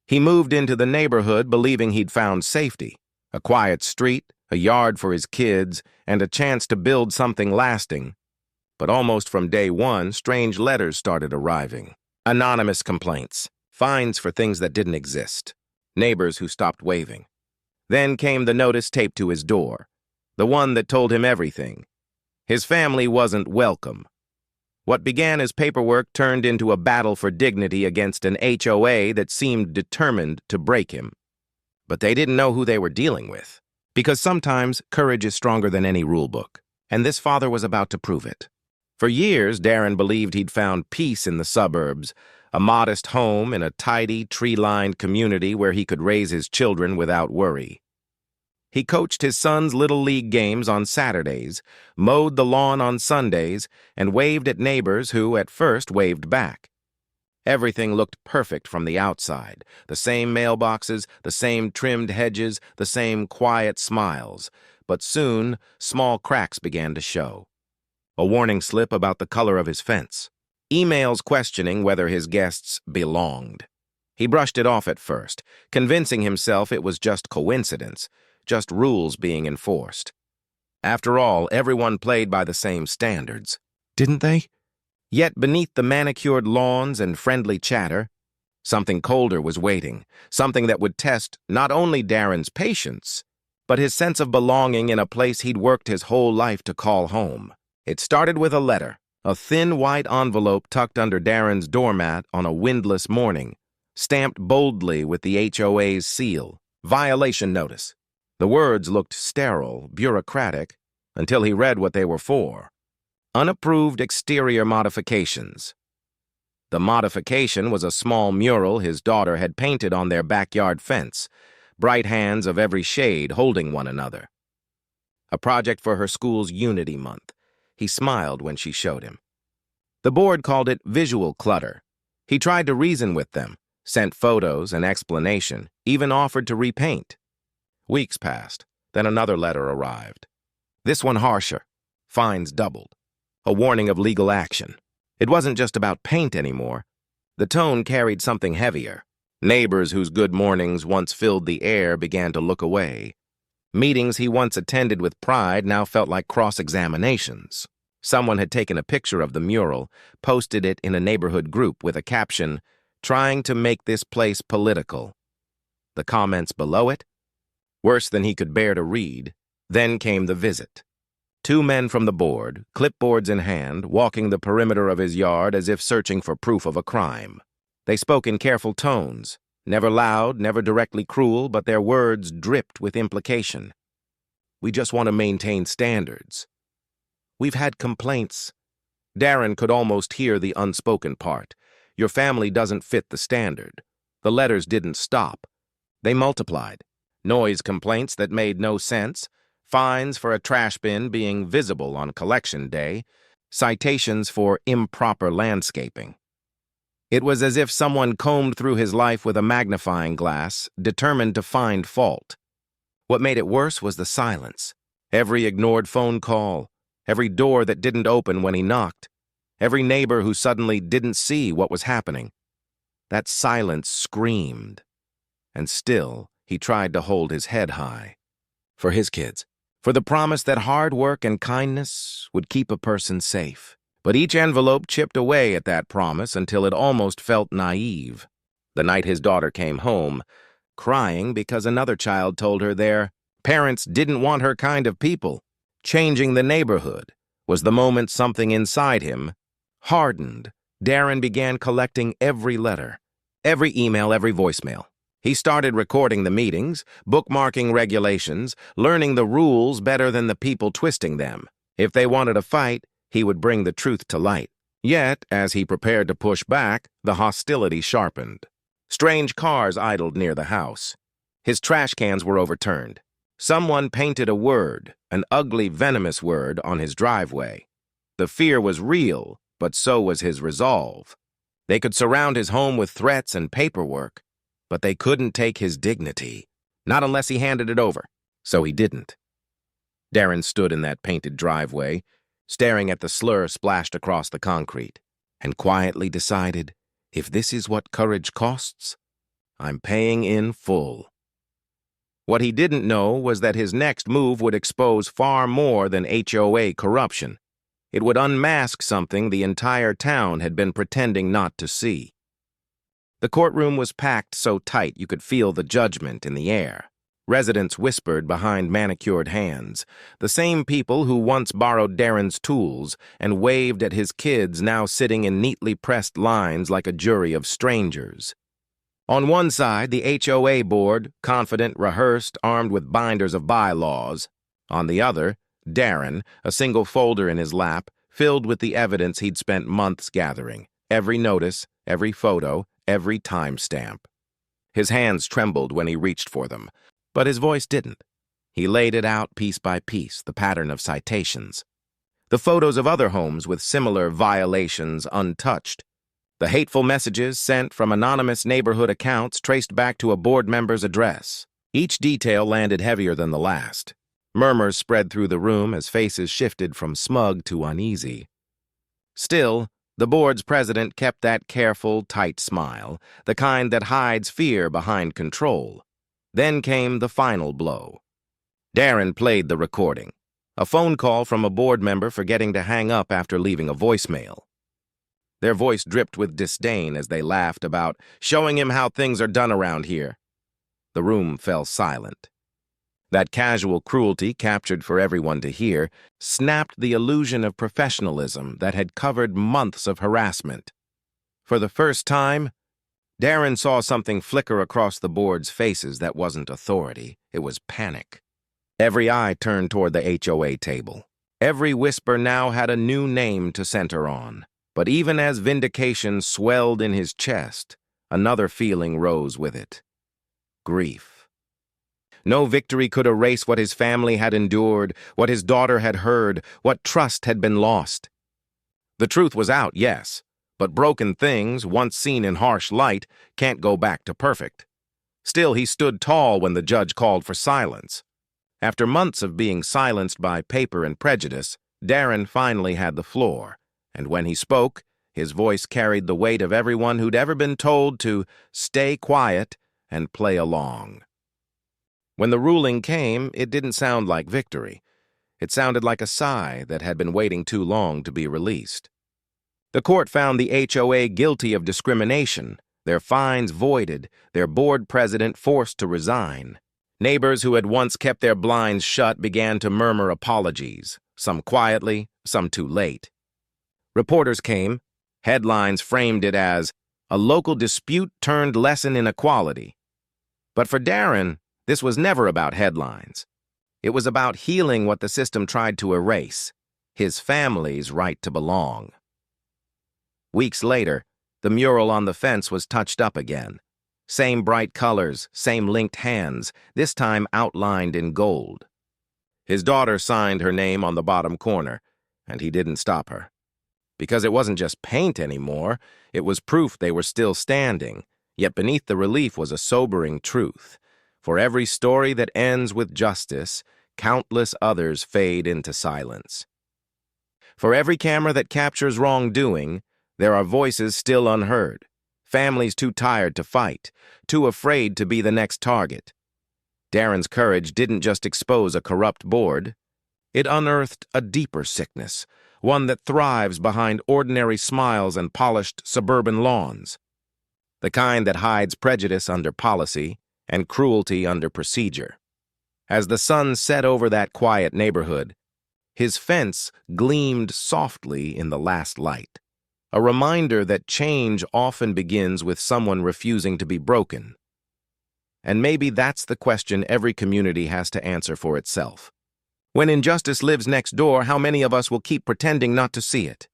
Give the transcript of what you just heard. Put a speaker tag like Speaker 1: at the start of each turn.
Speaker 1: He moved into the neighborhood believing he'd found safety, a quiet street, a yard for his kids, and a chance to build something lasting. But almost from day one, strange letters started arriving. Anonymous complaints, fines for things that didn't exist, neighbors who stopped waving. Then came the notice taped to his door, the one that told him everything. His family wasn't welcome. What began as paperwork turned into a battle for dignity against an HOA that seemed determined to break him. But they didn't know who they were dealing with, because sometimes courage is stronger than any rulebook, and this father was about to prove it. For years, Darren believed he'd found peace in the suburbs, a modest home in a tidy, tree-lined community where he could raise his children without worry. He coached his son's Little League games on Saturdays, mowed the lawn on Sundays, and waved at neighbors who, at first, waved back. Everything looked perfect from the outside. The same mailboxes, the same trimmed hedges, the same quiet smiles. But soon, small cracks began to show. A warning slip about the color of his fence. Emails questioning whether his guests belonged. He brushed it off at first, convincing himself it was just coincidence, just rules being enforced. After all, everyone played by the same standards, didn't they? Yet beneath the manicured lawns and friendly chatter, something colder was waiting, something that would test not only Darren's patience, but his sense of belonging in a place he'd worked his whole life to call home. It started with a letter, a thin white envelope tucked under Darren's doormat on a windless morning, stamped boldly with the HOA's seal, violation notice. The words looked sterile, bureaucratic, until he read what they were for. Unapproved exterior modifications. The modification was a small mural his daughter had painted on their backyard fence, bright hands of every shade holding one another. A project for her school's Unity Month. He smiled when she showed him. The board called it visual clutter. He tried to reason with them, sent photos and explanation, even offered to repaint. Weeks passed, then another letter arrived. This one harsher, fines doubled, a warning of legal action. It wasn't just about paint anymore. The tone carried something heavier. Neighbors whose good mornings once filled the air began to look away. Meetings he once attended with pride now felt like cross-examinations. Someone had taken a picture of the mural, posted it in a neighborhood group with a caption, "Trying to make this place political." The comments below it? Worse than he could bear to read. Then came the visit. Two men from the board, clipboards in hand, walking the perimeter of his yard as if searching for proof of a crime. They spoke in careful tones, never loud, never directly cruel, but their words dripped with implication. "We just want to maintain standards. We've had complaints." Darren could almost hear the unspoken part. "Your family doesn't fit the standard." The letters didn't stop. They multiplied. Noise complaints that made no sense, fines for a trash bin being visible on collection day, citations for improper landscaping. It was as if someone combed through his life with a magnifying glass, determined to find fault. What made it worse was the silence. Every ignored phone call, every door that didn't open when he knocked, every neighbor who suddenly didn't see what was happening. That silence screamed. And still, he tried to hold his head high. For his kids. For the promise that hard work and kindness would keep a person safe. But each envelope chipped away at that promise until it almost felt naive. The night his daughter came home, crying because another child told her their parents didn't want her kind of people. Changing the neighborhood was the moment something inside him hardened. Darren began collecting every letter, every email, every voicemail. He started recording the meetings, bookmarking regulations, learning the rules better than the people twisting them. If they wanted a fight, he would bring the truth to light. Yet, as he prepared to push back, the hostility sharpened. Strange cars idled near the house. His trash cans were overturned. Someone painted a word, an ugly, venomous word, on his driveway. The fear was real, but so was his resolve. They could surround his home with threats and paperwork, but they couldn't take his dignity, not unless he handed it over. So he didn't. Darren stood in that painted driveway, staring at the slur splashed across the concrete, and quietly decided, if this is what courage costs, I'm paying in full. What he didn't know was that his next move would expose far more than HOA corruption. It would unmask something the entire town had been pretending not to see. The courtroom was packed so tight you could feel the judgment in the air. Residents whispered behind manicured hands, the same people who once borrowed Darren's tools and waved at his kids now sitting in neatly pressed lines like a jury of strangers. On one side, the HOA board, confident, rehearsed, armed with binders of bylaws. On the other, Darren, a single folder in his lap, filled with the evidence he'd spent months gathering. Every notice, every photo, every timestamp. His hands trembled when he reached for them, but his voice didn't. He laid it out piece by piece, the pattern of citations. The photos of other homes with similar violations untouched. The hateful messages sent from anonymous neighborhood accounts traced back to a board member's address. Each detail landed heavier than the last. Murmurs spread through the room as faces shifted from smug to uneasy. Still, the board's president kept that careful, tight smile, the kind that hides fear behind control. Then came the final blow. Darren played the recording, a phone call from a board member forgetting to hang up after leaving a voicemail. Their voice dripped with disdain as they laughed about showing him how things are done around here. The room fell silent. That casual cruelty, captured for everyone to hear, snapped the illusion of professionalism that had covered months of harassment. For the first time, Darren saw something flicker across the board's faces that wasn't authority. It was panic. Every eye turned toward the HOA table. Every whisper now had a new name to center on. But even as vindication swelled in his chest, another feeling rose with it. Grief. No victory could erase what his family had endured, what his daughter had heard, what trust had been lost. The truth was out, yes, but broken things, once seen in harsh light, can't go back to perfect. Still, he stood tall when the judge called for silence. After months of being silenced by paper and prejudice, Darren finally had the floor. And when he spoke, his voice carried the weight of everyone who'd ever been told to stay quiet and play along. When the ruling came, it didn't sound like victory. It sounded like a sigh that had been waiting too long to be released. The court found the HOA guilty of discrimination, their fines voided, their board president forced to resign. Neighbors who had once kept their blinds shut began to murmur apologies, some quietly, some too late. Reporters came. Headlines framed it as a local dispute turned lesson in equality. But for Darren, this was never about headlines. It was about healing what the system tried to erase, his family's right to belong. Weeks later, the mural on the fence was touched up again. Same bright colors, same linked hands, this time outlined in gold. His daughter signed her name on the bottom corner, and he didn't stop her. Because it wasn't just paint anymore, it was proof they were still standing. Yet beneath the relief was a sobering truth. For every story that ends with justice, countless others fade into silence. For every camera that captures wrongdoing, there are voices still unheard, families too tired to fight, too afraid to be the next target. Darren's courage didn't just expose a corrupt board. It unearthed a deeper sickness, one that thrives behind ordinary smiles and polished suburban lawns. The kind that hides prejudice under policy and cruelty under procedure. As the sun set over that quiet neighborhood, his fence gleamed softly in the last light, a reminder that change often begins with someone refusing to be broken. And maybe that's the question every community has to answer for itself. When injustice lives next door, how many of us will keep pretending not to see it?